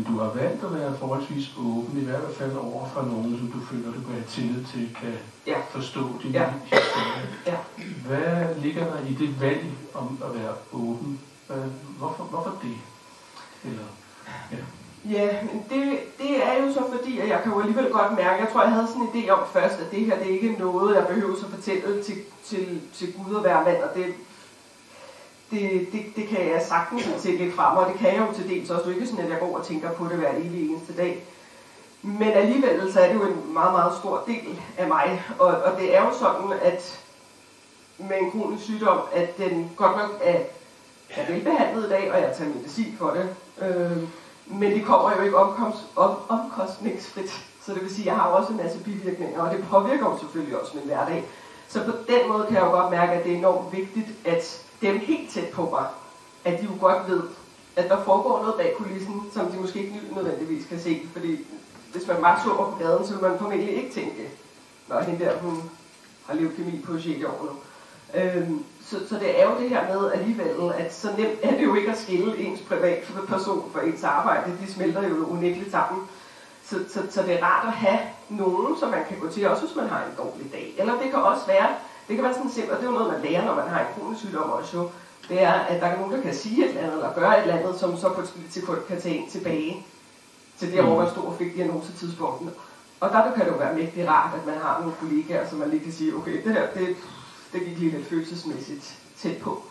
Men du har valgt at være forholdsvis åben, i hvert fald over for nogen, som du føler, du kan have tillid til, kan forstå din historie. Ja. Hvad ligger der i det valg om at være åben? Hvorfor det? Eller, Ja, men det er jo så fordi, at jeg kan jo alligevel godt mærke, jeg tror, jeg havde sådan en idé om først, at det her, det er ikke noget, jeg behøver at fortælle til Gud at være mand, og det kan jeg sagtens se lidt frem, og det kan jeg jo til dels også. Det er ikke sådan, at jeg går og tænker på det hver evig eneste dag. Men alligevel så er det jo en meget, meget stor del af mig, og det er jo sådan, at med en kronisk sygdom, at den godt nok er velbehandlet i dag, og jeg tager medicin for det. Men det kommer jo ikke omkostningsfrit. Så det vil sige, at jeg har også en masse bivirkninger, og det påvirker jo selvfølgelig også min hverdag. Så på den måde kan jeg jo godt mærke, at det er enormt vigtigt, at dem helt tæt på mig, at de jo godt ved, at der foregår noget bag kulissen, som de måske ikke nødvendigvis kan se. Fordi hvis man bare så på gaden, så vil man formentlig ikke tænke, når hende der, hun har leukemi på 6 år nu. Så det er jo det her med alligevel, at så nemt er det jo ikke at skille ens privatperson fra ens arbejde. De smelter jo unægteligt sammen. Så det er rart at have nogen, som man kan gå til, også hvis man har en dårlig dag. Eller det kan også være, det kan være sådan simpelt, og det er jo noget, man lærer, når man har en kronisk sygdom også jo. Det er, at der er nogen, der kan sige et eller andet, eller gøre et eller andet, som så på et sekund kan tage en tilbage til det, hvor man stod og fik diagnosetidspunkten. Og der kan det jo være mægtig rart, at man har nogle kollegaer, som man lige kan sige, okay, det her, det gik lige lidt følelsesmæssigt tæt på.